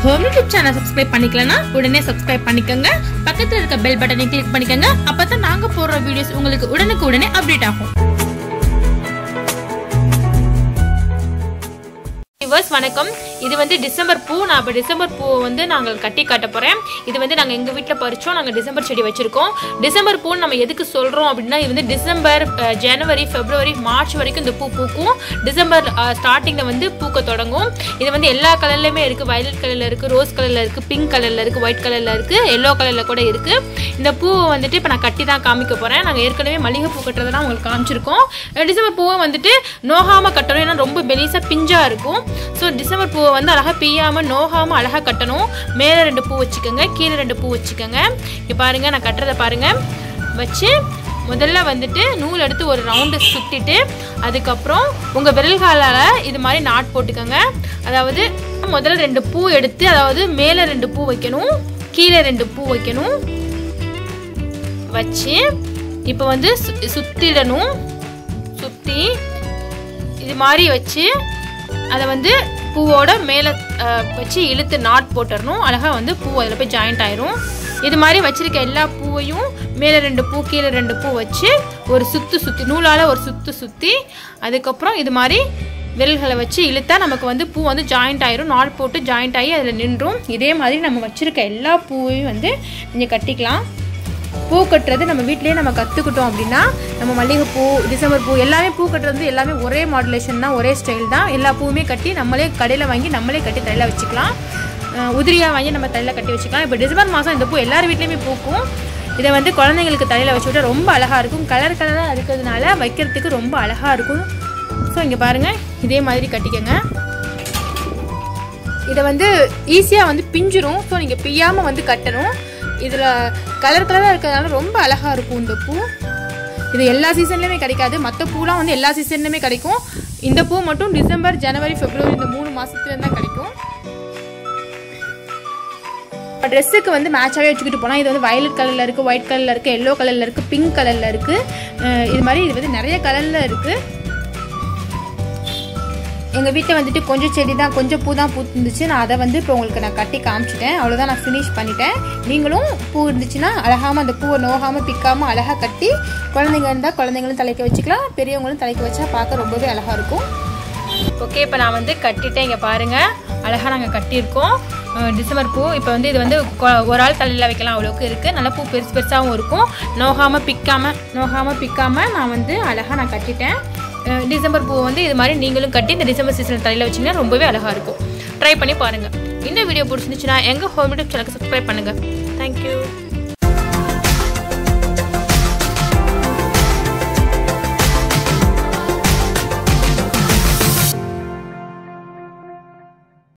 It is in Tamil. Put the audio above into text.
ஹோம் யூடியூப் சேனல் சப்ஸ்கிரைப் பண்ணிக்கலனா உடனே சப்ஸ்கிரைப் பண்ணிக்கங்க. பக்கத்துல இருக்க பெல் பட்டனை கிளிக் பண்ணிக்கங்க. அப்பதான் நாங்க போடுற வீடியோஸ் உங்களுக்கு உடனுக்குடனே அப்டேட் ஆகும். வணக்கம். இது வந்து டிசம்பர் பூ. நான் இப்போ டிசம்பர் பூ வந்து நாங்கள் கட்டி காட்ட போகிறேன். இது வந்து நாங்கள் எங்கள் வீட்டில் பறித்தோம். நாங்கள் டிசம்பர் செடி வச்சுருக்கோம். டிசம்பர் பூ நம்ம எதுக்கு சொல்கிறோம் அப்படின்னா, இது வந்து டிசம்பர், ஜனவரி, பிப்ரவரி, மார்ச் வரைக்கும் இந்த பூ பூக்கும். டிசம்பர் ஸ்டார்டிங்கில் வந்து பூக்க தொடங்கும். இது வந்து எல்லா கலர்லையுமே இருக்குது. வயலட் கலரில் இருக்குது, ரோஸ் கலரில் இருக்குது, பிங்க் கலரில் இருக்குது, ஒயிட் கலரில் இருக்குது, எல்லோ கலரில் கூட இருக்குது. இந்த பூவை வந்துட்டு இப்போ நான் கட்டி தான் காமிக்க போகிறேன். நாங்கள் ஏற்கனவே மல்லிகை பூ கட்டுறதை தான் உங்களுக்கு காமிச்சிருக்கோம். டிசம்பர் பூவை வந்துட்டு நோகாமல் கட்டணும். ஏன்னா ரொம்ப பெலிசாக பிஞ்சாக இருக்கும். ஸோ டிசம்பர் பூவை வந்து அழகாக பிய்யாமல் நோகாமல் அழகாக கட்டணும். மேலே 2 பூ வச்சுக்கோங்க, கீழே 2 பூ வச்சுக்கோங்க. இங்கே பாருங்கள், நான் கட்டுறதை பாருங்கள். வச்சு முதல்ல வந்துட்டு நூல் எடுத்து ஒரு ரவுண்டு சுற்றிட்டு அதுக்கப்புறம் உங்கள் விரல்காலால் இது மாதிரி நாட் போட்டுக்கோங்க. அதாவது முதல்ல 2 பூ எடுத்து, அதாவது மேலே 2 பூ வைக்கணும், கீழே 2 பூ வைக்கணும். வச்சு இப்போ வந்து சுற்றிடணும். சுற்றி இது மாதிரி வச்சு அதை வந்து பூவோட மேலே வச்சு இழுத்து நாட் போட்டுடணும். அழகாக வந்து பூ அதில் போய் ஜாயிண்ட் ஆயிரும். இது மாதிரி வச்சுருக்க எல்லா பூவையும் மேலே 2 பூ கீழே 2 பூ வச்சு ஒரு சுற்றி நூலால் ஒரு சுற்றி அதுக்கப்புறம் இது மாதிரி விரல்களை வச்சு இழுத்தா நமக்கு வந்து பூ வந்து ஜாயிண்ட் ஆயிரும். நாட் போட்டு ஜாயிண்ட் ஆகி அதில் நின்றும். இதே மாதிரி நம்ம வச்சுருக்க எல்லா பூவையும் வந்து நீங்கள் கட்டிக்கலாம். பூ கட்டுறது நம்ம வீட்டிலேயே நம்ம கற்றுக்கிட்டோம் அப்படின்னா, நம்ம மல்லிகைப்பூ, டிசம்பர் பூ எல்லாமே பூ கட்டுறது வந்து எல்லாமே ஒரே மாடுலேஷன் தான், ஒரே ஸ்டைல் தான். எல்லா பூவுமே கட்டி நம்மளே கடையில் வாங்கி நம்மளே கட்டி தலையில் வச்சுக்கலாம். உதிரியாக வாங்கி நம்ம தலையில் கட்டி வச்சுக்கலாம். இப்போ டிசம்பர் மாதம் இந்த பூ எல்லார் வீட்லேயுமே பூக்கும். இதை வந்து குழந்தைங்களுக்கு தலையில் வச்சு விட்டால் ரொம்ப அழகாக இருக்கும். கலராக இருக்கிறதுனால வைக்கிறதுக்கு ரொம்ப அழகாக இருக்கும். ஸோ இங்கே பாருங்கள், இதே மாதிரி கட்டிக்கோங்க. இதை வந்து ஈஸியாக வந்து பிஞ்சிரும். ஸோ நீங்கள் பிய்யாமல் வந்து கட்டணும். இதில் கலராக இருக்கிறதுனால ரொம்ப அழகாக இருக்கும் இந்த பூ. இது எல்லா சீசன்லையுமே கிடைக்காது. மற்ற பூலாம் வந்து எல்லா சீசன்லையுமே கிடைக்கும். இந்த பூ மட்டும் டிசம்பர், ஜனவரி, பிப்ரவரி இந்த 3 மாதத்துல தான் கிடைக்கும். ட்ரெஸ்ஸுக்கு வந்து மேட்சாகவே வச்சுக்கிட்டு போனால், இது வந்து வயலட் கலரில் இருக்குது, ஒயிட் கலரில் இருக்குது, எல்லோ கலரில் இருக்குது, பிங்க் கலரில் இருக்குது. இது மாதிரி இது வந்து நிறைய கலரில் இருக்குது. எங்கள் வீட்டில் வந்துட்டு கொஞ்சம் செடி தான், கொஞ்சம் பூ தான் பூத்துருந்துச்சு. நான் அதை வந்து இப்போ உங்களுக்கு நான் கட்டி காமிச்சிட்டேன். அவ்வளோதான், நான் ஃபினிஷ் பண்ணிட்டேன். நீங்களும் பூ இருந்துச்சுன்னா அழகாமல் அந்த பூவை நோகாமல் பிக்காமல் அழகாக கட்டி, குழந்தைங்க இருந்தால் குழந்தைங்களும் தலைக்க வச்சுக்கலாம், பெரியவங்களும் தலைக்க வச்சா பார்க்க ரொம்பவே அழகாக இருக்கும். ஓகே, இப்போ நான் வந்து கட்டிட்டேன். இங்கே பாருங்கள், அழகாக நாங்கள் கட்டியிருக்கோம் டிசம்பர் பூ. இப்போ வந்து இது வந்து ஒரு ஆள் தலையில் வைக்கலாம், அவ்வளோக்கு இருக்குது. நல்லா பூ பெருசாகவும் இருக்கும். நோகாமல் பிக்காமல் நான் வந்து அழகாக நான் கட்டிட்டேன். டிசம்பர் பூ வந்து இது மாதிரி நீங்களும் கட்டி இந்த டிசம்பர் சீசனில் தலையில் வச்சிங்கன்னா ரொம்பவே அழகாக இருக்கும். ட்ரை பண்ணி பாருங்கள். இந்த வீடியோ பிடிச்சிருந்துச்சுன்னா எங்கள் ஹோம் யூடியூப் சேனலுக்கு சப்ஸ்கிரைப் பண்ணுங்கள். தேங்க்யூ.